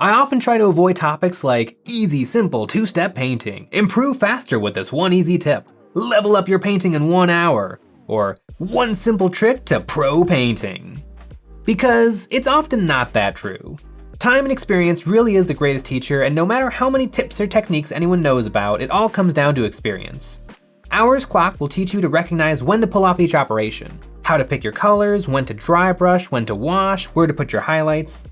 I often try to avoid topics like easy, simple, two-step painting, improve faster with this one easy tip, level up your painting in 1 hour, or one simple trick to pro painting. Because it's often not that true. Time and experience really is the greatest teacher, and no matter how many tips or techniques anyone knows about, it all comes down to experience. Hours clock will teach you to recognize when to pull off each operation, how to pick your colors, when to dry brush, when to wash, where to put your highlights.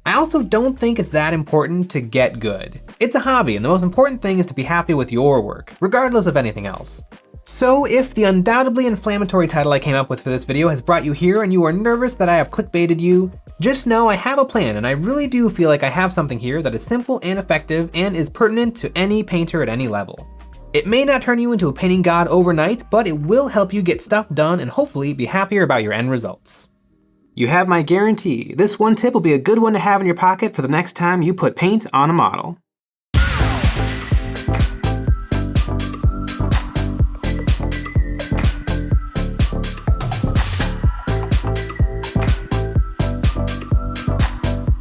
I also don't think it's that important to get good. It's a hobby, and the most important thing is to be happy with your work, regardless of anything else. So if the undoubtedly inflammatory title I came up with for this video has brought you here and you are nervous that I have clickbaited you, just know I have a plan, and I really do feel like I have something here that is simple and effective and is pertinent to any painter at any level. It may not turn you into a painting god overnight, but it will help you get stuff done and hopefully be happier about your end results. You have my guarantee. This one tip will be a good one to have in your pocket for the next time you put paint on a model.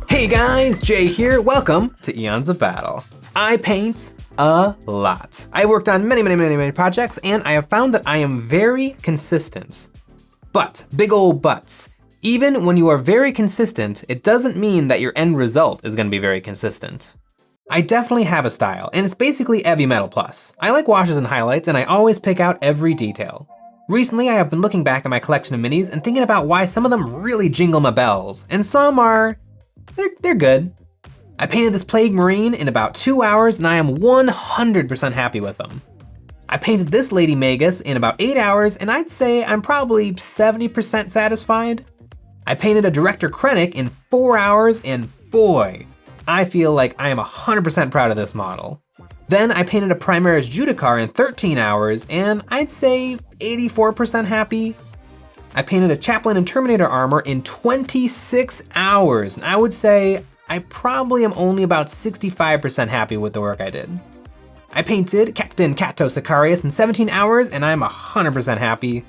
Hey guys, Jay here. Welcome to Eons of Battle. I paint a lot. I worked on many projects, and I have found that I am very consistent. But, big ol' buts. Even when you are very consistent, it doesn't mean that your end result is gonna be very consistent. I definitely have a style, and it's basically heavy metal plus. I like washes and highlights, and I always pick out every detail. Recently, I have been looking back at my collection of minis and thinking about why some of them really jingle my bells, and some are, they're good. I painted this Plague Marine in about 2 hours, and I am 100% happy with them. I painted this Lady Magus in about 8 hours, and I'd say I'm probably 70% satisfied. I painted a Director Krennic in 4 hours, and boy, I feel like I am 100% proud of this model. Then I painted a Primaris Judicar in 13 hours, and I'd say 84% happy. I painted a Chaplain and Terminator armor in 26 hours, and I would say I probably am only about 65% happy with the work I did. I painted Captain Cato Sicarius in 17 hours, and I'm 100% happy.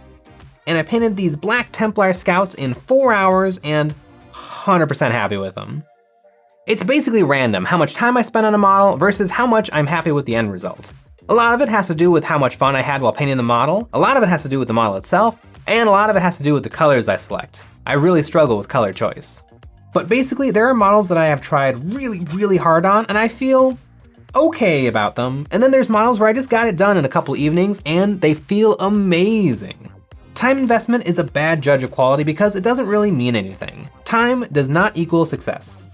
And I painted these Black Templar Scouts in 4 hours, and 100% happy with them. It's basically random how much time I spent on a model versus how much I'm happy with the end result. A lot of it has to do with how much fun I had while painting the model, a lot of it has to do with the model itself, and a lot of it has to do with the colors I select. I really struggle with color choice. But basically, there are models that I have tried really hard on, and I feel okay about them. And then there's models where I just got it done in a couple evenings, and they feel amazing. Time investment is a bad judge of quality because it doesn't really mean anything. Time does not equal success.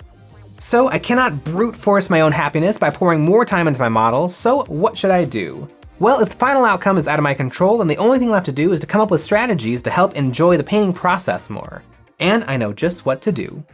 So I cannot brute force my own happiness by pouring more time into my model, so what should I do? Well, if the final outcome is out of my control, then the only thing left to do is to come up with strategies to help enjoy the painting process more. And I know just what to do.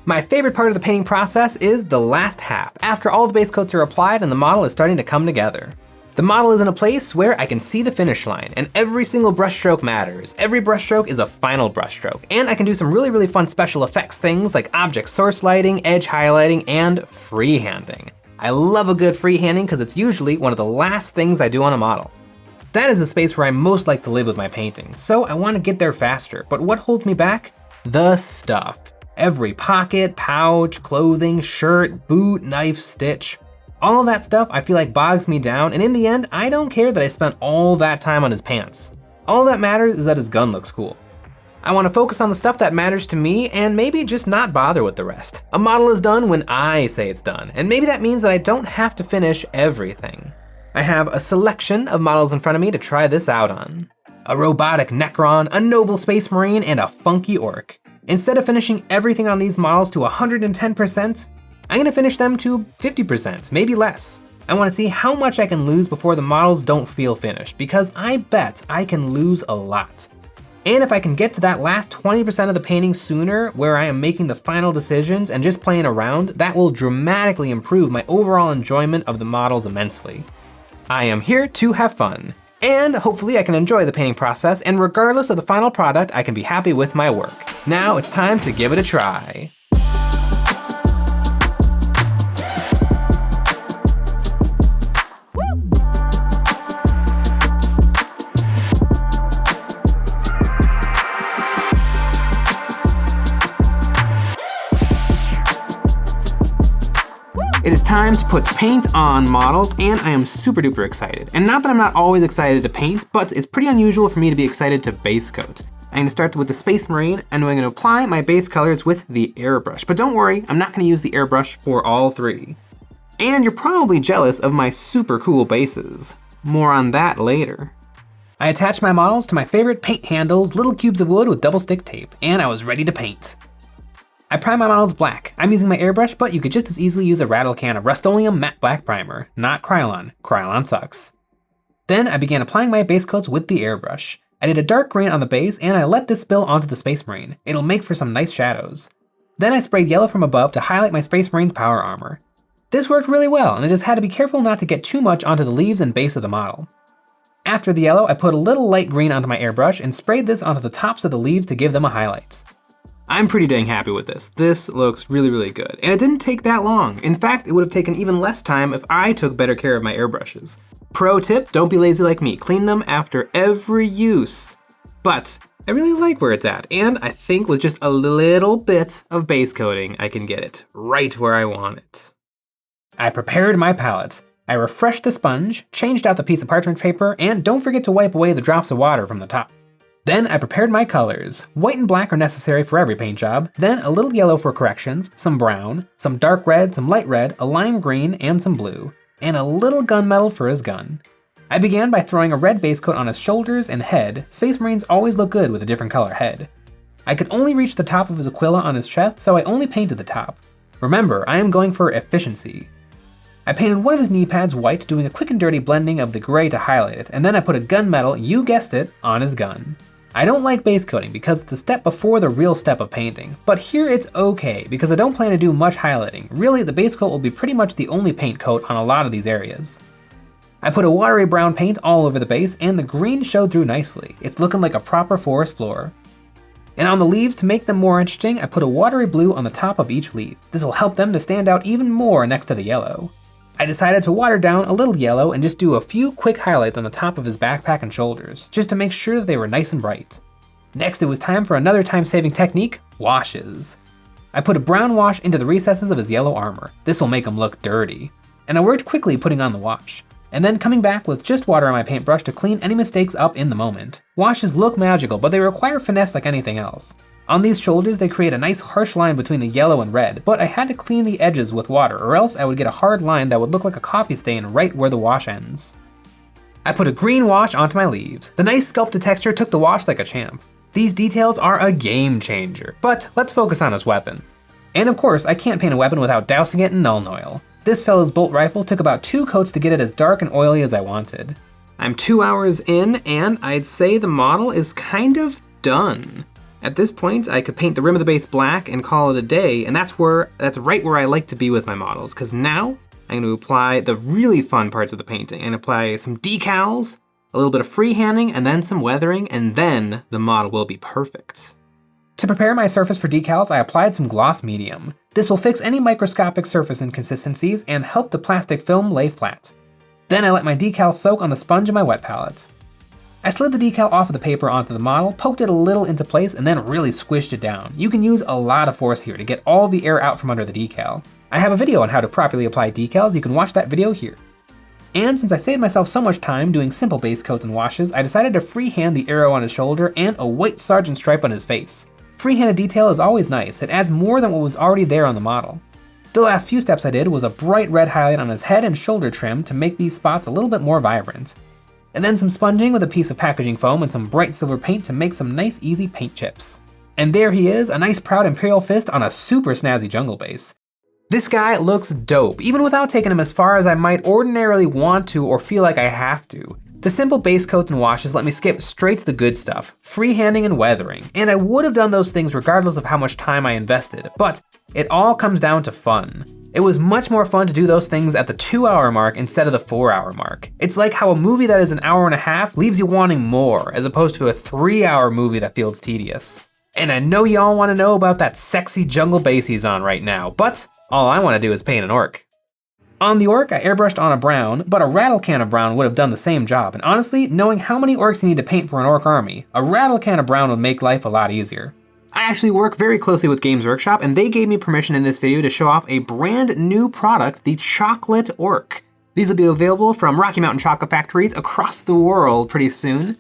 My favorite part of the painting process is the last half, after all the base coats are applied and the model is starting to come together. The model is in a place where I can see the finish line, and every single brushstroke matters. Every brushstroke is a final brushstroke, and I can do some really fun special effects things like object source lighting, edge highlighting, and freehanding. I love a good freehanding because it's usually one of the last things I do on a model. That is the space where I most like to live with my painting, so I want to get there faster, but what holds me back? The stuff. Every pocket, pouch, clothing, shirt, boot, knife, stitch. All of that stuff I feel like bogs me down, and in the end, I don't care that I spent all that time on his pants. All that matters is that his gun looks cool. I want to focus on the stuff that matters to me and maybe just not bother with the rest. A model is done when I say it's done, and maybe that means that I don't have to finish everything. I have a selection of models in front of me to try this out on. A robotic Necron, a noble Space Marine, and a funky Orc. Instead of finishing everything on these models to 110%, I'm gonna finish them to 50%, maybe less. I wanna see how much I can lose before the models don't feel finished, because I bet I can lose a lot. And if I can get to that last 20% of the painting sooner, where I am making the final decisions and just playing around, that will dramatically improve my overall enjoyment of the models immensely. I am here to have fun, and hopefully I can enjoy the painting process, and regardless of the final product, I can be happy with my work. Now it's time to give it a try. It is time to put paint on models, and I am super duper excited. And not that I'm not always excited to paint, but it's pretty unusual for me to be excited to base coat. I'm gonna start with the Space Marine, and I'm gonna apply my base colors with the airbrush. But don't worry, I'm not gonna use the airbrush for all three. And you're probably jealous of my super cool bases. More on that later. I attached my models to my favorite paint handles, little cubes of wood with double stick tape, and I was ready to paint. I prime my models black. I'm using my airbrush, but you could just as easily use a rattle can of Rust-Oleum matte black primer, not Krylon. Krylon sucks. Then I began applying my base coats with the airbrush. I did a dark green on the base, and I let this spill onto the Space Marine. It'll make for some nice shadows. Then I sprayed yellow from above to highlight my Space Marine's power armor. This worked really well, and I just had to be careful not to get too much onto the leaves and base of the model. After the yellow, I put a little light green onto my airbrush and sprayed this onto the tops of the leaves to give them a highlight. I'm pretty dang happy with this. This looks really, really good. And it didn't take that long. In fact, it would have taken even less time if I took better care of my airbrushes. Pro tip, don't be lazy like me. Clean them after every use. But I really like where it's at, and I think with just a little bit of base coating, I can get it right where I want it. I prepared my palette. I refreshed the sponge, changed out the piece of parchment paper, and don't forget to wipe away the drops of water from the top. Then I prepared my colors. White and black are necessary for every paint job, then a little yellow for corrections, some brown, some dark red, some light red, a lime green, and some blue, and a little gunmetal for his gun. I began by throwing a red base coat on his shoulders and head. Space Marines always look good with a different color head. I could only reach the top of his aquila on his chest, so I only painted the top. Remember, I am going for efficiency. I painted one of his knee pads white, doing a quick and dirty blending of the gray to highlight it, and then I put a gunmetal, you guessed it, on his gun. I don't like base coating because it's a step before the real step of painting, but here it's okay because I don't plan to do much highlighting. Really, the base coat will be pretty much the only paint coat on a lot of these areas. I put a watery brown paint all over the base, and the green showed through nicely. It's looking like a proper forest floor. And on the leaves, to make them more interesting, I put a watery blue on the top of each leaf. This will help them to stand out even more next to the yellow. I decided to water down a little yellow and just do a few quick highlights on the top of his backpack and shoulders, just to make sure that they were nice and bright. Next, it was time for another time-saving technique, washes. I put a brown wash into the recesses of his yellow armor. This will make him look dirty. And I worked quickly putting on the wash, and then coming back with just water on my paintbrush to clean any mistakes up in the moment. Washes look magical, but they require finesse like anything else. On these shoulders, they create a nice harsh line between the yellow and red, but I had to clean the edges with water or else I would get a hard line that would look like a coffee stain right where the wash ends. I put a green wash onto my leaves. The nice sculpted texture took the wash like a champ. These details are a game changer, but let's focus on his weapon. And of course, I can't paint a weapon without dousing it in Nuln Oil. This fella's bolt rifle took about 2 coats to get it as dark and oily as I wanted. I'm 2 hours in, and I'd say the model is kind of done. At this point, I could paint the rim of the base black and call it a day, and that's right where I like to be with my models, because now I'm going to apply the really fun parts of the painting and apply some decals, a little bit of freehanding, and then some weathering, and then the model will be perfect. To prepare my surface for decals, I applied some gloss medium. This will fix any microscopic surface inconsistencies and help the plastic film lay flat. Then I let my decal soak on the sponge of my wet palette. I slid the decal off of the paper onto the model, poked it a little into place, and then really squished it down. You can use a lot of force here to get all the air out from under the decal. I have a video on how to properly apply decals, you can watch that video here. And since I saved myself so much time doing simple base coats and washes, I decided to freehand the arrow on his shoulder and a white sergeant stripe on his face. Freehanded detail is always nice, it adds more than what was already there on the model. The last few steps I did was a bright red highlight on his head and shoulder trim to make these spots a little bit more vibrant. And then some sponging with a piece of packaging foam and some bright silver paint to make some nice easy paint chips. And there he is, a nice proud Imperial fist on a super snazzy jungle base. This guy looks dope, even without taking him as far as I might ordinarily want to or feel like I have to. The simple base coats and washes let me skip straight to the good stuff, freehanding and weathering, and I would have done those things regardless of how much time I invested, but it all comes down to fun. It was much more fun to do those things at the 2-hour mark instead of the 4-hour mark. It's like how a movie that is an hour and a half leaves you wanting more, as opposed to a 3-hour movie that feels tedious. And I know y'all want to know about that sexy jungle base he's on right now, but all I want to do is paint an orc. On the orc, I airbrushed on a brown, but a rattle can of brown would have done the same job, and honestly, knowing how many orcs you need to paint for an orc army, a rattle can of brown would make life a lot easier. I actually work very closely with Games Workshop, and they gave me permission in this video to show off a brand new product, the Chocolate Orc. These will be available from Rocky Mountain chocolate factories across the world pretty soon.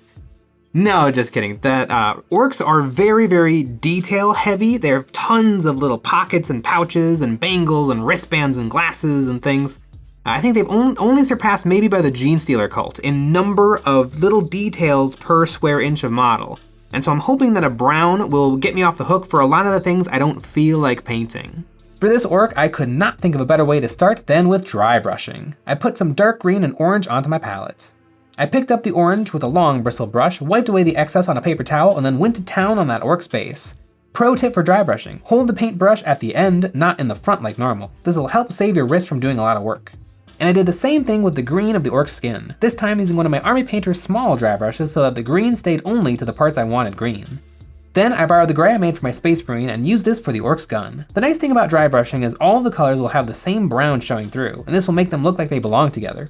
No, just kidding. Orcs are very, very detail heavy. There are tons of little pockets and pouches and bangles and wristbands and glasses and things. I think they've only surpassed maybe by the Gene Stealer cult in number of little details per square inch of model. And so I'm hoping that a brown will get me off the hook for a lot of the things I don't feel like painting. For this orc, I could not think of a better way to start than with dry brushing. I put some dark green and orange onto my palette. I picked up the orange with a long bristle brush, wiped away the excess on a paper towel, and then went to town on that orc's base. Pro tip for dry brushing, hold the paintbrush at the end, not in the front like normal. This will help save your wrist from doing a lot of work. And I did the same thing with the green of the orc's skin, this time using one of my Army Painter's small dry brushes so that the green stayed only to the parts I wanted green. Then I borrowed the gray I made for my Space Marine and used this for the orc's gun. The nice thing about dry brushing is all of the colors will have the same brown showing through, and this will make them look like they belong together.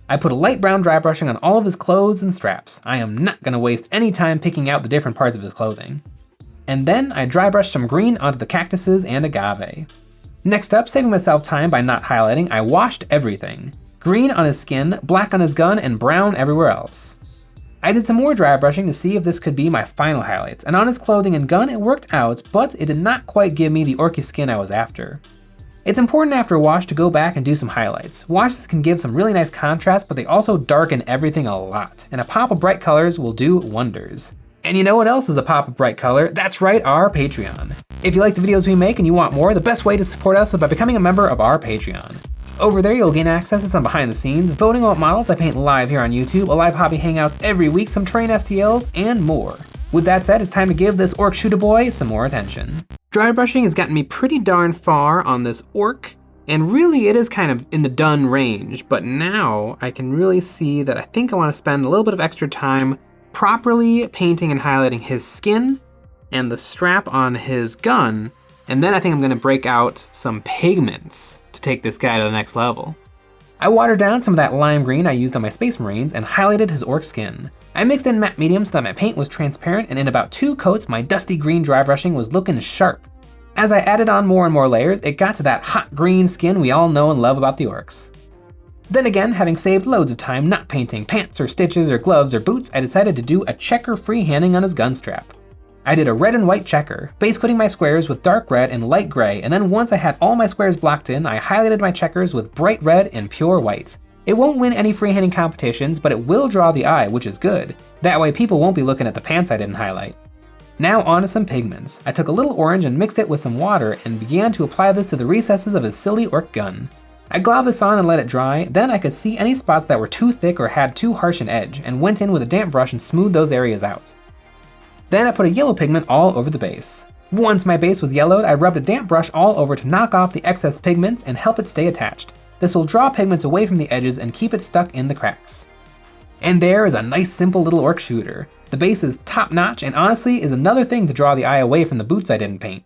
I put a light brown dry brushing on all of his clothes and straps. I am not gonna waste any time picking out the different parts of his clothing. And then I dry brushed some green onto the cactuses and agave. Next up, saving myself time by not highlighting, I washed everything. Green on his skin, black on his gun, and brown everywhere else. I did some more dry brushing to see if this could be my final highlights, and on his clothing and gun it worked out, but it did not quite give me the orky skin I was after. It's important after a wash to go back and do some highlights. Washes can give some really nice contrast, but they also darken everything a lot, and a pop of bright colors will do wonders. And you know what else is a pop of bright color? That's right, our Patreon. If you like the videos we make and you want more, the best way to support us is by becoming a member of our Patreon. Over there, you'll gain access to some behind the scenes, voting on what models I paint live here on YouTube, a live hobby hangouts every week, some train STLs, and more. With that said, it's time to give this orc shooter boy some more attention. Dry brushing has gotten me pretty darn far on this orc, and really it is kind of in the done range, but now I can really see that I think I want to spend a little bit of extra time properly painting and highlighting his skin and the strap on his gun, and then I think I'm gonna break out some pigments to take this guy to the next level. I watered down some of that lime green I used on my Space Marines and highlighted his orc skin. I mixed in matte medium so that my paint was transparent, and in about 2 coats, my dusty green dry brushing was looking sharp. As I added on more and more layers, it got to that hot green skin we all know and love about the orcs. Then again, having saved loads of time not painting pants or stitches or gloves or boots, I decided to do a checker freehanding on his gun strap. I did a red and white checker, base coating my squares with dark red and light gray, and then once I had all my squares blocked in, I highlighted my checkers with bright red and pure white. It won't win any freehanding competitions, but it will draw the eye, which is good. That way people won't be looking at the pants I didn't highlight. Now on to some pigments. I took a little orange and mixed it with some water and began to apply this to the recesses of his silly orc gun. I globbed this on and let it dry, then I could see any spots that were too thick or had too harsh an edge, and went in with a damp brush and smoothed those areas out. Then I put a yellow pigment all over the base. Once my base was yellowed, I rubbed a damp brush all over to knock off the excess pigments and help it stay attached. This will draw pigments away from the edges and keep it stuck in the cracks. And there is a nice simple little orc shooter. The base is top notch and honestly is another thing to draw the eye away from the boots I didn't paint.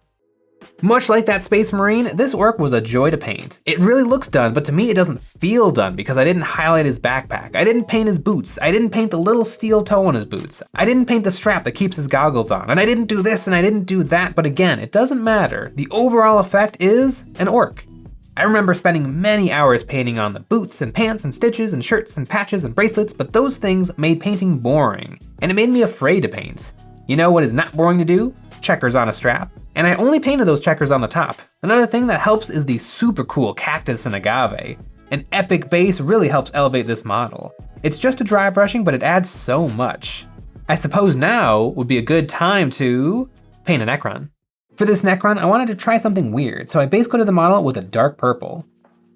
Much like that Space Marine, this orc was a joy to paint. It really looks done, but to me it doesn't feel done because I didn't highlight his backpack. I didn't paint his boots. I didn't paint the little steel toe on his boots. I didn't paint the strap that keeps his goggles on. And I didn't do this and I didn't do that, but again, it doesn't matter. The overall effect is an orc. I remember spending many hours painting on the boots and pants and stitches and shirts and patches and bracelets, but those things made painting boring, and it made me afraid to paint. You know what is not boring to do? Checkers on a strap. And I only painted those checkers on the top. Another thing that helps is the super cool cactus and agave. An epic base really helps elevate this model. It's just a dry brushing, but it adds so much. I suppose now would be a good time to paint a necron. For this necron, I wanted to try something weird, so I base coated the model with a dark purple.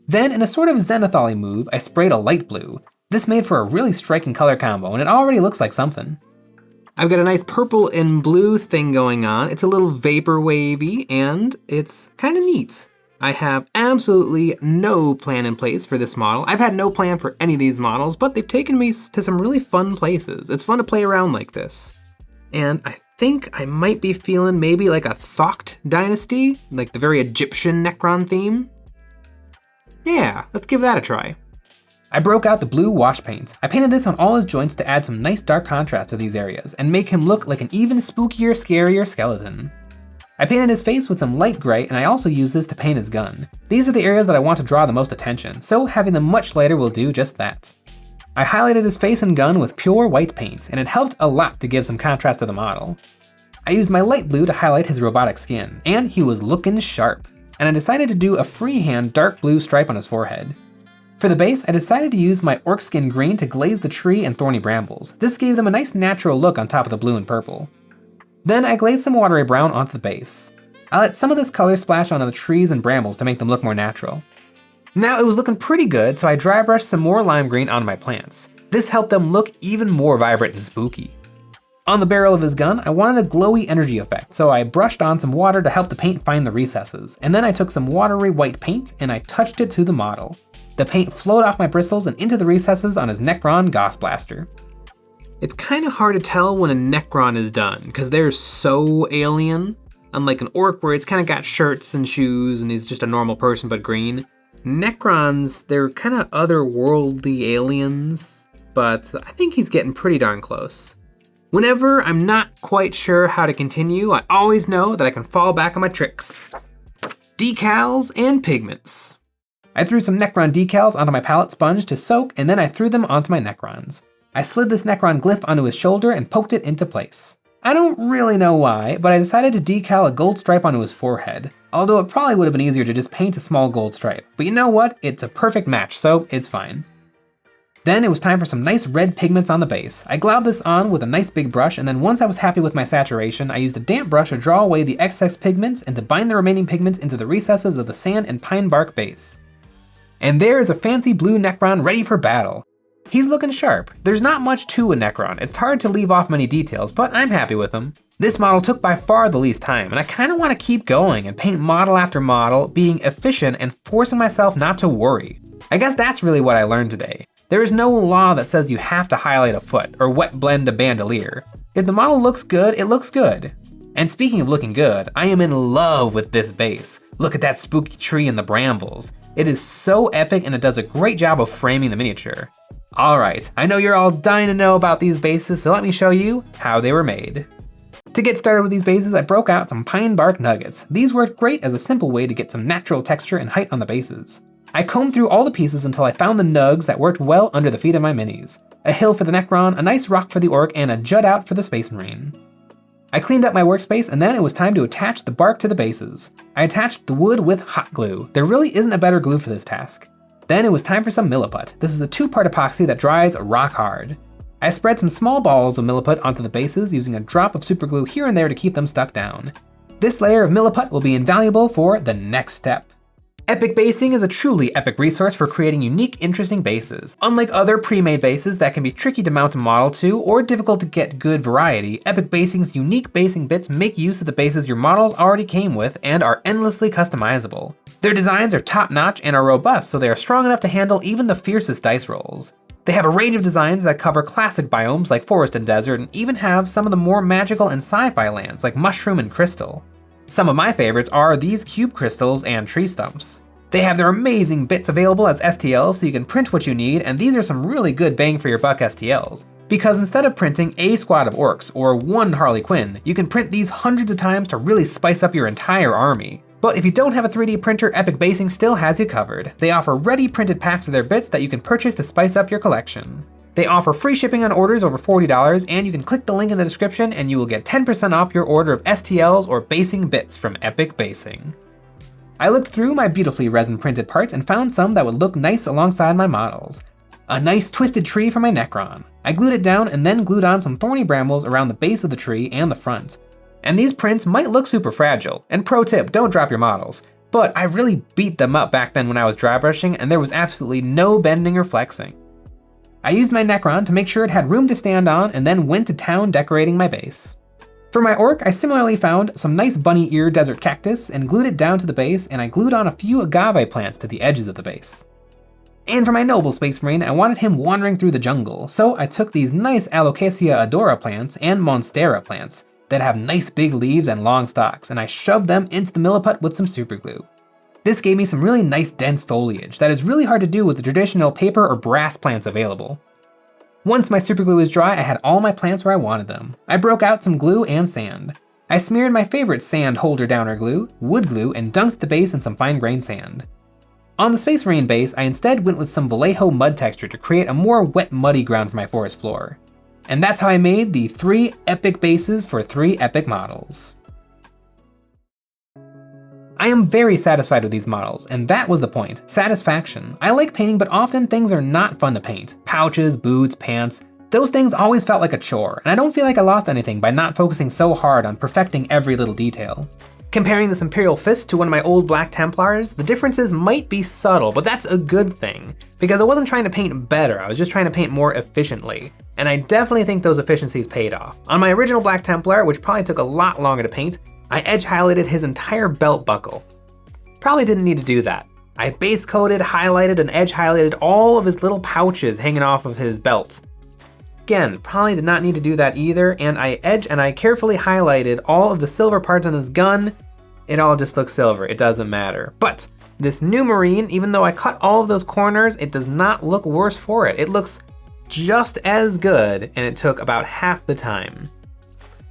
Then, in a sort of zenithal-y move, I sprayed a light blue. This made for a really striking color combo, and it already looks like something. I've got a nice purple and blue thing going on. It's a little vapor wavy, and it's kind of neat. I have absolutely no plan in place for this model. I've had no plan for any of these models, but they've taken me to some really fun places. It's fun to play around like this. And I think I might be feeling maybe like a Thocht dynasty, like the very Egyptian Necron theme. Yeah, let's give that a try. I broke out the blue wash paint. I painted this on all his joints to add some nice dark contrast to these areas and make him look like an even spookier, scarier skeleton. I painted his face with some light gray, and I also used this to paint his gun. These are the areas that I want to draw the most attention, so having them much lighter will do just that. I highlighted his face and gun with pure white paint, and it helped a lot to give some contrast to the model. I used my light blue to highlight his robotic skin, and he was looking sharp. And I decided to do a freehand dark blue stripe on his forehead. For the base, I decided to use my orc skin green to glaze the tree and thorny brambles. This gave them a nice natural look on top of the blue and purple. Then I glazed some watery brown onto the base. I let some of this color splash onto the trees and brambles to make them look more natural. Now it was looking pretty good, so I dry brushed some more lime green onto my plants. This helped them look even more vibrant and spooky. On the barrel of his gun, I wanted a glowy energy effect, so I brushed on some water to help the paint find the recesses, and then I took some watery white paint and I touched it to the model. The paint flowed off my bristles and into the recesses on his necron Gauss blaster. It's kind of hard to tell when a necron is done, because they're so alien. Unlike an orc where it's kind of got shirts and shoes and he's just a normal person but green. Necrons, they're kind of otherworldly aliens, but I think he's getting pretty darn close. Whenever I'm not quite sure how to continue, I always know that I can fall back on my tricks. Decals and pigments. I threw some necron decals onto my palette sponge to soak, and then I threw them onto my necrons. I slid this necron glyph onto his shoulder and poked it into place. I don't really know why, but I decided to decal a gold stripe onto his forehead. Although it probably would have been easier to just paint a small gold stripe. But you know what? It's a perfect match, so it's fine. Then it was time for some nice red pigments on the base. I globbed this on with a nice big brush, and then once I was happy with my saturation, I used a damp brush to draw away the excess pigments and to bind the remaining pigments into the recesses of the sand and pine bark base. And there is a fancy blue necron ready for battle. He's looking sharp. There's not much to a necron. It's hard to leave off many details, but I'm happy with him. This model took by far the least time, and I kind of want to keep going and paint model after model, being efficient and forcing myself not to worry. I guess that's really what I learned today. There is no law that says you have to highlight a foot or wet blend a bandolier. If the model looks good, it looks good. And speaking of looking good, I am in love with this base. Look at that spooky tree and the brambles. It is so epic and it does a great job of framing the miniature. Alright, I know you're all dying to know about these bases, so let me show you how they were made. To get started with these bases, I broke out some pine bark nuggets. These worked great as a simple way to get some natural texture and height on the bases. I combed through all the pieces until I found the nugs that worked well under the feet of my minis. A hill for the necron, a nice rock for the orc, and a jut out for the space marine. I cleaned up my workspace and then it was time to attach the bark to the bases. I attached the wood with hot glue. There really isn't a better glue for this task. Then it was time for some milliput. This is a 2-part epoxy that dries rock hard. I spread some small balls of milliput onto the bases using a drop of super glue here and there to keep them stuck down. This layer of milliput will be invaluable for the next step. Epic basing is a truly epic resource for creating unique, interesting bases. Unlike other pre-made bases that can be tricky to mount a model to or difficult to get good variety, Epic Basing's unique basing bits make use of the bases your models already came with and are endlessly customizable. Their designs are top-notch and are robust, so they are strong enough to handle even the fiercest dice rolls. They have a range of designs that cover classic biomes like forest and desert, and even have some of the more magical and sci-fi lands like mushroom and crystal. Some of my favorites are these cube crystals and tree stumps. They have their amazing bits available as STLs so you can print what you need, and these are some really good bang for your buck STLs. Because instead of printing a squad of orcs or one Harley Quinn, you can print these hundreds of times to really spice up your entire army. But if you don't have a 3D printer, Epic Basing still has you covered. They offer ready printed packs of their bits that you can purchase to spice up your collection. They offer free shipping on orders over $40, and you can click the link in the description and you will get 10% off your order of STLs or basing bits from Epic Basing. I looked through my beautifully resin printed parts and found some that would look nice alongside my models. A nice twisted tree for my necron. I glued it down and then glued on some thorny brambles around the base of the tree and the front. And these prints might look super fragile, and pro tip, don't drop your models. But I really beat them up back then when I was dry brushing and there was absolutely no bending or flexing. I used my necron to make sure it had room to stand on and then went to town decorating my base. For my orc, I similarly found some nice bunny ear desert cactus and glued it down to the base, and I glued on a few agave plants to the edges of the base. And for my noble space marine, I wanted him wandering through the jungle, so I took these nice Alocasia odora plants and Monstera plants that have nice big leaves and long stalks, and I shoved them into the milliput with some super glue. This gave me some really nice dense foliage that is really hard to do with the traditional paper or brass plants available. Once my super glue was dry, I had all my plants where I wanted them. I broke out some glue and sand. I smeared my favorite sand holder downer glue, wood glue, and dunked the base in some fine-grained sand. On the Space Marine base, I instead went with some Vallejo mud texture to create a more wet, muddy ground for my forest floor. And that's how I made the 3 epic bases for 3 epic models. I am very satisfied with these models, and that was the point, satisfaction. I like painting, but often things are not fun to paint. Pouches, boots, pants, those things always felt like a chore, and I don't feel like I lost anything by not focusing so hard on perfecting every little detail. Comparing this Imperial Fist to one of my old Black Templars, the differences might be subtle, but that's a good thing, because I wasn't trying to paint better, I was just trying to paint more efficiently. And I definitely think those efficiencies paid off. On my original Black Templar, which probably took a lot longer to paint, I edge highlighted his entire belt buckle. Probably didn't need to do that. I base coated, highlighted, and edge highlighted all of his little pouches hanging off of his belt. Again, probably did not need to do that either, and I carefully highlighted all of the silver parts on his gun. It all just looks silver, it doesn't matter. But this new Marine, even though I cut all of those corners, it does not look worse for it. It looks just as good, and it took about half the time.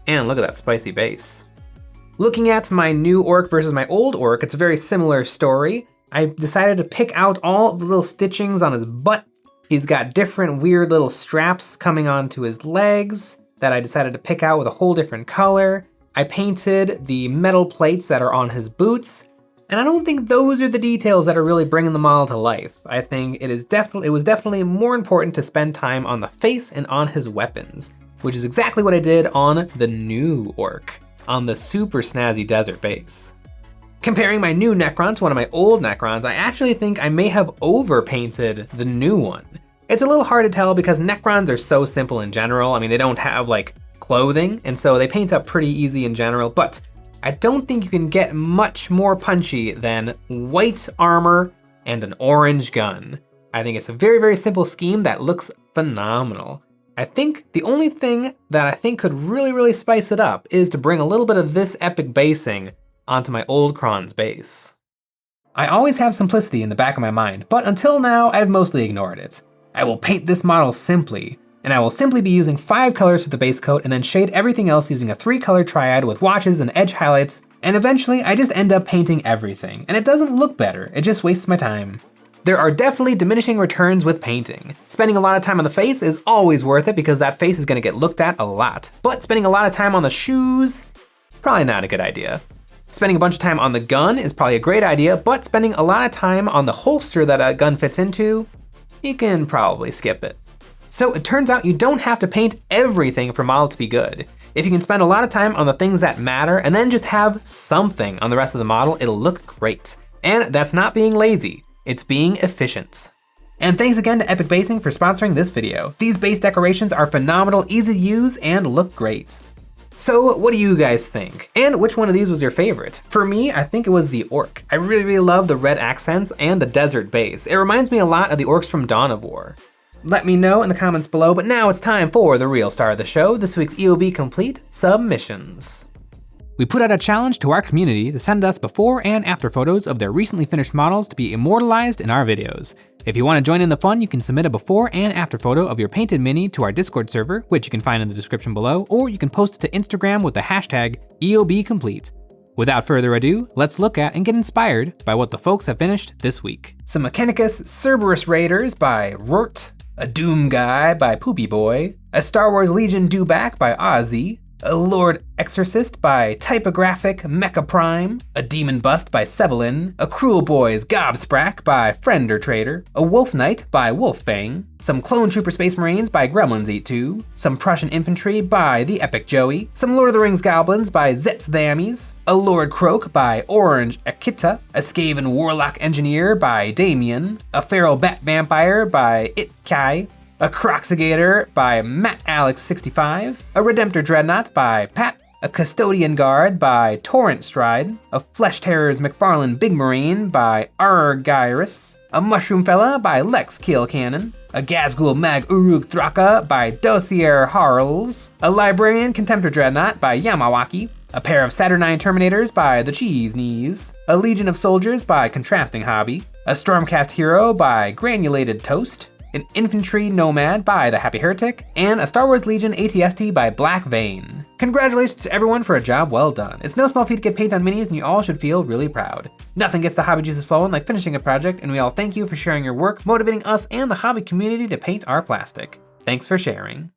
And look at that spicy base. Looking at my new orc versus my old orc, it's a very similar story. I decided to pick out all of the little stitchings on his butt. He's got different weird little straps coming onto his legs that I decided to pick out with a whole different color. I painted the metal plates that are on his boots, and I don't think those are the details that are really bringing the model to life. I think it was definitely more important to spend time on the face and on his weapons, which is exactly what I did on the new orc, on the super snazzy desert base. Comparing my new Necron to one of my old Necrons, I actually think I may have overpainted the new one. It's a little hard to tell because Necrons are so simple in general. I mean, they don't have like clothing, and so they paint up pretty easy in general, but I don't think you can get much more punchy than white armor and an orange gun. I think it's a very, very simple scheme that looks phenomenal. I think the only thing that I think could really, really spice it up is to bring a little bit of this epic basing onto my old Kron's base. I always have simplicity in the back of my mind, but until now, I've mostly ignored it. I will paint this model simply, and I will simply be using 5 colors for the base coat and then shade everything else using a 3-color triad with washes and edge highlights, and eventually I just end up painting everything, and it doesn't look better, it just wastes my time. There are definitely diminishing returns with painting. Spending a lot of time on the face is always worth it because that face is gonna get looked at a lot, but spending a lot of time on the shoes, probably not a good idea. Spending a bunch of time on the gun is probably a great idea, but spending a lot of time on the holster that a gun fits into, you can probably skip it. So it turns out you don't have to paint everything for a model to be good. If you can spend a lot of time on the things that matter and then just have something on the rest of the model, it'll look great. And that's not being lazy, it's being efficient. And thanks again to Epic Basing for sponsoring this video. These base decorations are phenomenal, easy to use, and look great. So what do you guys think? And which one of these was your favorite? For me, I think it was the orc. I really love the red accents and the desert base. It reminds me a lot of the orcs from Dawn of War. Let me know in the comments below, but now it's time for the real star of the show, this week's EOB Complete submissions. We put out a challenge to our community to send us before and after photos of their recently finished models to be immortalized in our videos. If you want to join in the fun, you can submit a before and after photo of your painted mini to our Discord server, which you can find in the description below, or you can post it to Instagram with the hashtag EOBComplete. Without further ado, let's look at and get inspired by what the folks have finished this week. Some Mechanicus Cerberus Raiders by Rort, a Doom Guy by Poopy Boy, a Star Wars Legion Dewback by Ozzy, a Lord Exorcist by Typographic Mecha Prime, a Demon Bust by Sevelin, a Cruel Boys Gobsprack by Friender Trader, a Wolf Knight by Wolffang, some Clone Trooper Space Marines by Gremlins Eat 2, some Prussian Infantry by The Epic Joey, some Lord of the Rings Goblins by Zetz Thammies, a Lord Croak by Orange Akita, a Skaven Warlock Engineer by Damien, a Feral Bat Vampire by Itkai, a Croxigator by Matt Alex 65, a Redemptor Dreadnought by Pat, a Custodian Guard by Torrent Stride, a Flesh Terrors McFarlane Big Marine by Argyrus, a Mushroom Fella by Lex Killcannon, a Gazgul Mag Uruk Thraka by Dossier Harles, a Librarian Contemptor Dreadnought by Yamawaki, a pair of Saturnine Terminators by The Cheese Knees, a Legion of Soldiers by Contrasting Hobby, a Stormcast Hero by Granulated Toast, an Infantry Nomad by The Happy Heretic, and a Star Wars Legion ATST by Black Vein. Congratulations to everyone for a job well done. It's no small feat to get paint on minis, and you all should feel really proud. Nothing gets the hobby juices flowing like finishing a project, and we all thank you for sharing your work, motivating us and the hobby community to paint our plastic. Thanks for sharing.